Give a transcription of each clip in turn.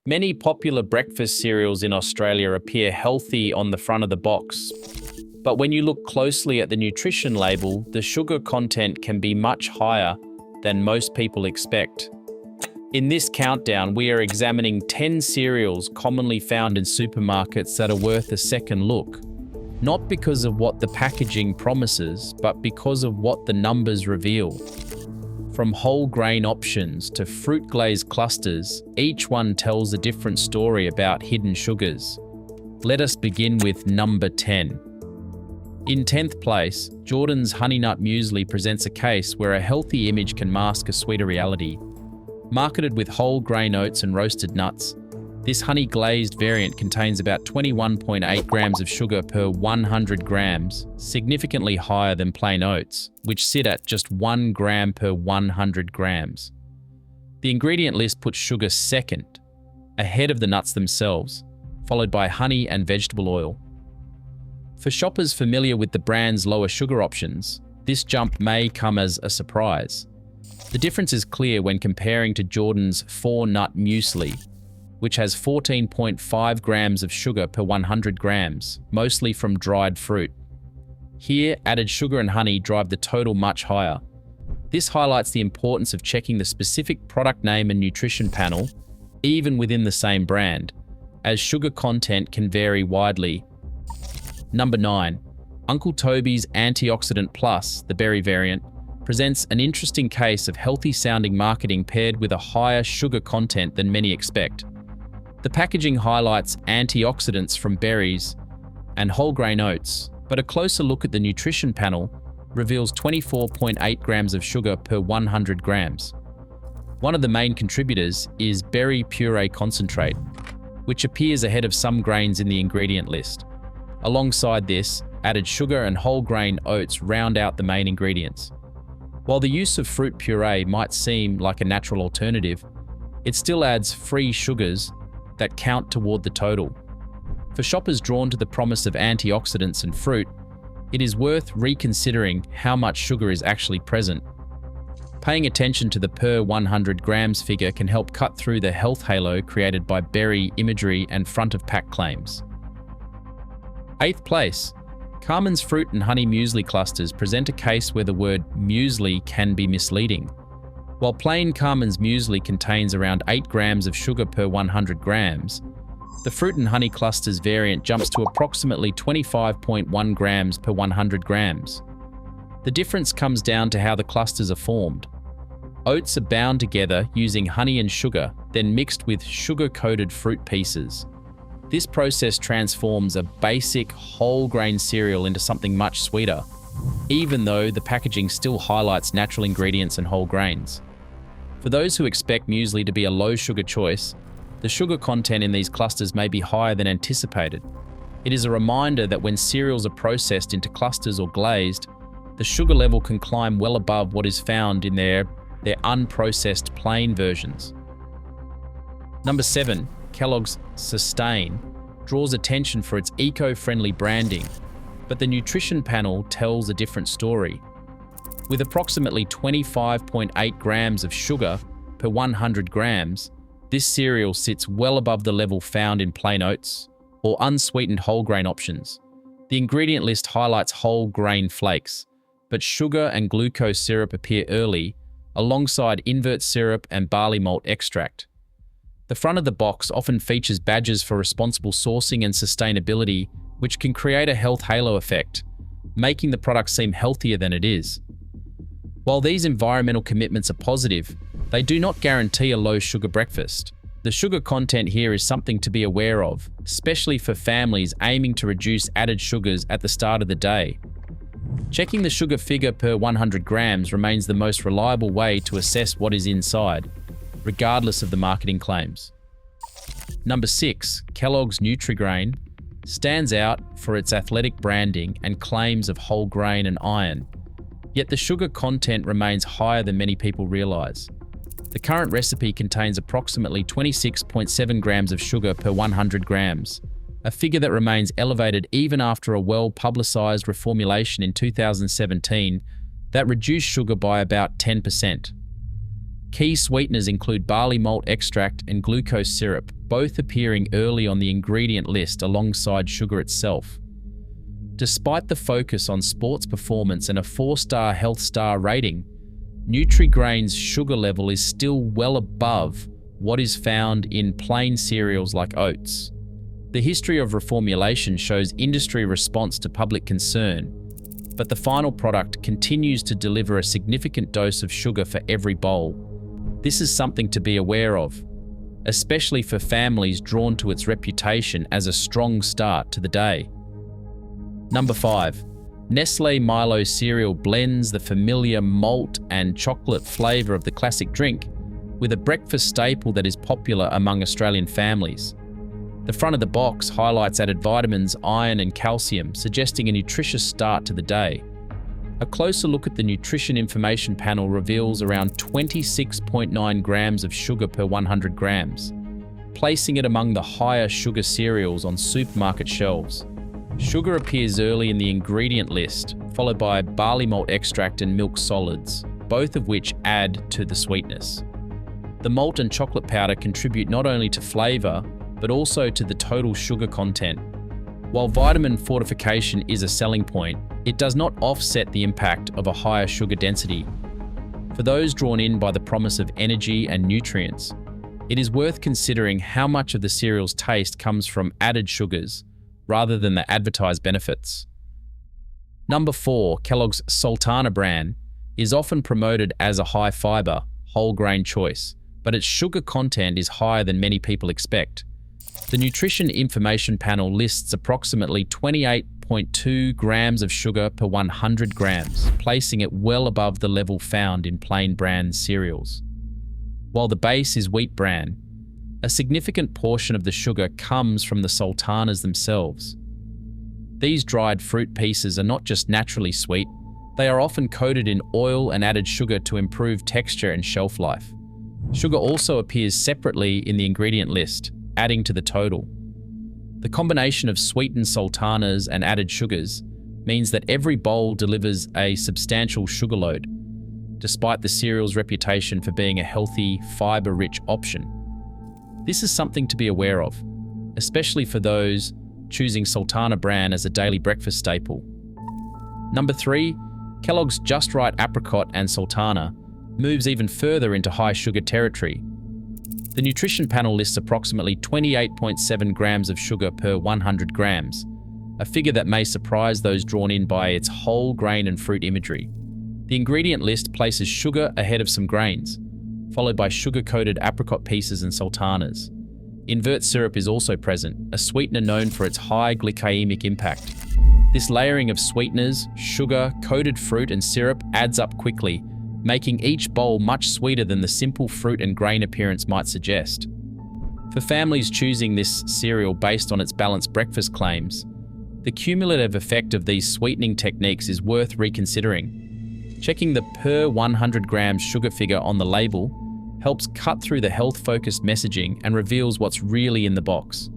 Many popular breakfast cereals in Australia appear healthy on the front of the box, but when you look closely at the nutrition label, the sugar content can be much higher than most people expect. In this countdown, we are examining 10 cereals commonly found in supermarkets that are worth a second look, not because of what the packaging promises, but because of what the numbers reveal. From whole grain options to fruit glazed clusters, each one tells a different story about hidden sugars. Let us begin with number 10. In 10th place, Jordan's Honey Nut Muesli presents a case where a healthy image can mask a sweeter reality. Marketed with whole grain oats and roasted nuts, this honey glazed variant contains about 21.8 grams of sugar per 100 grams, significantly higher than plain oats, which sit at just 1 gram per 100 grams. The ingredient list puts sugar second, ahead of the nuts themselves, followed by honey and vegetable oil. For shoppers familiar with the brand's lower sugar options, this jump may come as a surprise. The difference is clear when comparing to Jordan's 4-Nut Muesli, which has 14.5 grams of sugar per 100 grams, mostly from dried fruit. Here, added sugar and honey drive the total much higher. This highlights the importance of checking the specific product name and nutrition panel, even within the same brand, as sugar content can vary widely. Number 9. Uncle Tobys Antioxidant Plus, the berry variant, presents an interesting case of healthy-sounding marketing paired with a higher sugar content than many expect. The packaging highlights antioxidants from berries and whole grain oats, but a closer look at the nutrition panel reveals 24.8 grams of sugar per 100 grams. One of the main contributors is berry puree concentrate, which appears ahead of some grains in the ingredient list. Alongside this, added sugar and whole grain oats round out the main ingredients. While the use of fruit puree might seem like a natural alternative, it still adds free sugars that count toward the total. For shoppers drawn to the promise of antioxidants and fruit, it is worth reconsidering how much sugar is actually present. Paying attention to the per 100 grams figure can help cut through the health halo created by berry imagery and front-of-pack claims. 8th place. Carman's fruit and honey muesli clusters present a case where the word muesli can be misleading. While plain Carman's muesli contains around 8 grams of sugar per 100 grams, the fruit and honey clusters variant jumps to approximately 25.1 grams per 100 grams. The difference comes down to how the clusters are formed. Oats are bound together using honey and sugar, then mixed with sugar-coated fruit pieces. This process transforms a basic whole grain cereal into something much sweeter, even though the packaging still highlights natural ingredients and whole grains. For those who expect muesli to be a low sugar choice, the sugar content in these clusters may be higher than anticipated. It is a reminder that when cereals are processed into clusters or glazed, the sugar level can climb well above what is found in their unprocessed plain versions. Number 7. Kellogg's Sustain draws attention for its eco-friendly branding, but the nutrition panel tells a different story. With approximately 25.8 grams of sugar per 100 grams, this cereal sits well above the level found in plain oats or unsweetened whole grain options. The ingredient list highlights whole grain flakes, but sugar and glucose syrup appear early, alongside invert syrup and barley malt extract. The front of the box often features badges for responsible sourcing and sustainability, which can create a health halo effect, making the product seem healthier than it is. While these environmental commitments are positive, they do not guarantee a low sugar breakfast. The sugar content here is something to be aware of, especially for families aiming to reduce added sugars at the start of the day. Checking the sugar figure per 100 grams remains the most reliable way to assess what is inside, regardless of the marketing claims. Number 6. Kellogg's Nutri-Grain stands out for its athletic branding and claims of whole grain and iron, yet the sugar content remains higher than many people realize. The current recipe contains approximately 26.7 grams of sugar per 100 grams, a figure that remains elevated even after a well-publicized reformulation in 2017 that reduced sugar by about 10%. Key sweeteners include barley malt extract and glucose syrup, both appearing early on the ingredient list alongside sugar itself. Despite the focus on sports performance and a 4-star health star rating, Nutri-Grain's sugar level is still well above what is found in plain cereals like oats. The history of reformulation shows industry response to public concern, but the final product continues to deliver a significant dose of sugar for every bowl. This is something to be aware of, especially for families drawn to its reputation as a strong start to the day. Number 5. Nestlé Milo cereal blends the familiar malt and chocolate flavor of the classic drink with a breakfast staple that is popular among Australian families. The front of the box highlights added vitamins, iron and calcium, suggesting a nutritious start to the day. A closer look at the nutrition information panel reveals around 26.9 grams of sugar per 100 grams, placing it among the higher sugar cereals on supermarket shelves. Sugar appears early in the ingredient list, followed by barley malt extract and milk solids, both of which add to the sweetness. The malt and chocolate powder contribute not only to flavor, but also to the total sugar content. While vitamin fortification is a selling point, it does not offset the impact of a higher sugar density. For those drawn in by the promise of energy and nutrients, it is worth considering how much of the cereal's taste comes from added sugars, rather than the advertised benefits. Number 4, Kellogg's Sultana brand is often promoted as a high-fiber, whole-grain choice, but its sugar content is higher than many people expect. The nutrition information panel lists approximately 28.2 grams of sugar per 100 grams, placing it well above the level found in plain bran cereals. While the base is wheat bran, a significant portion of the sugar comes from the sultanas themselves. These dried fruit pieces are not just naturally sweet, they are often coated in oil and added sugar to improve texture and shelf life. Sugar also appears separately in the ingredient list, adding to the total. The combination of sweetened sultanas and added sugars means that every bowl delivers a substantial sugar load, despite the cereal's reputation for being a healthy, fiber-rich option. This is something to be aware of, especially for those choosing Sultana bran as a daily breakfast staple. Number 3, Kellogg's Just Right Apricot and Sultana moves even further into high sugar territory. The nutrition panel lists approximately 28.7 grams of sugar per 100 grams, a figure that may surprise those drawn in by its whole grain and fruit imagery. The ingredient list places sugar ahead of some grains, followed by sugar-coated apricot pieces and sultanas. Invert syrup is also present, a sweetener known for its high glycemic impact. This layering of sweeteners, sugar, coated fruit and syrup adds up quickly, making each bowl much sweeter than the simple fruit and grain appearance might suggest. For families choosing this cereal based on its balanced breakfast claims, the cumulative effect of these sweetening techniques is worth reconsidering. Checking the per 100 grams sugar figure on the label helps cut through the health-focused messaging and reveals what's really in the box.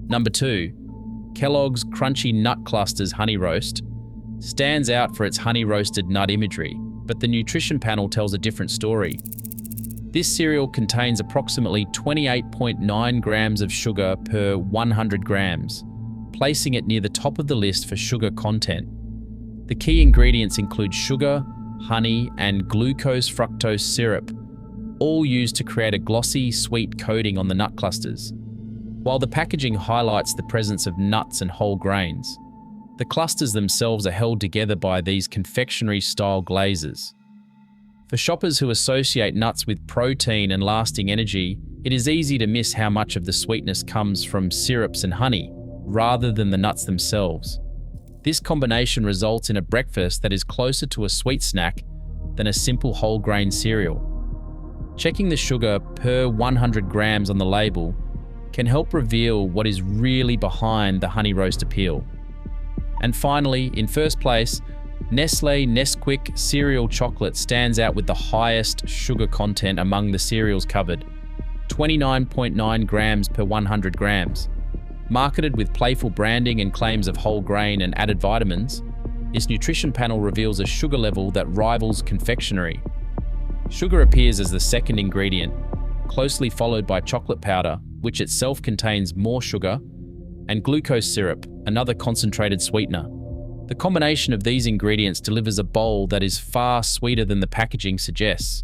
Number 2, Kellogg's Crunchy Nut Clusters Honey Roast stands out for its honey-roasted nut imagery, but the nutrition panel tells a different story. This cereal contains approximately 28.9 grams of sugar per 100 grams, placing it near the top of the list for sugar content. The key ingredients include sugar, honey, and glucose-fructose syrup, all used to create a glossy, sweet coating on the nut clusters. While the packaging highlights the presence of nuts and whole grains, the clusters themselves are held together by these confectionery-style glazes. For shoppers who associate nuts with protein and lasting energy, it is easy to miss how much of the sweetness comes from syrups and honey, rather than the nuts themselves. This combination results in a breakfast that is closer to a sweet snack than a simple whole grain cereal. Checking the sugar per 100 grams on the label can help reveal what is really behind the honey roast appeal. And finally, in first place, Nestlé Nesquik cereal chocolate stands out with the highest sugar content among the cereals covered, 29.9 grams per 100 grams. Marketed with playful branding and claims of whole grain and added vitamins, its nutrition panel reveals a sugar level that rivals confectionery. Sugar appears as the second ingredient, closely followed by chocolate powder, which itself contains more sugar, and glucose syrup, another concentrated sweetener. The combination of these ingredients delivers a bowl that is far sweeter than the packaging suggests.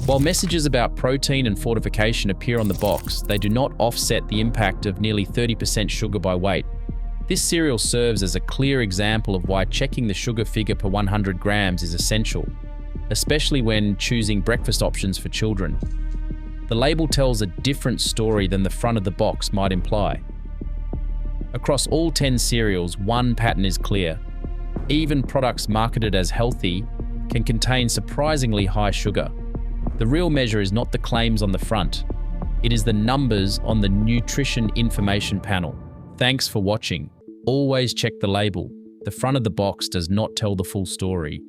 While messages about protein and fortification appear on the box, they do not offset the impact of nearly 30% sugar by weight. This cereal serves as a clear example of why checking the sugar figure per 100 grams is essential, especially when choosing breakfast options for children. The label tells a different story than the front of the box might imply. Across all 10 cereals, one pattern is clear. Even products marketed as healthy can contain surprisingly high sugar. The real measure is not the claims on the front. It is the numbers on the nutrition information panel. Thanks for watching. Always check the label. The front of the box does not tell the full story.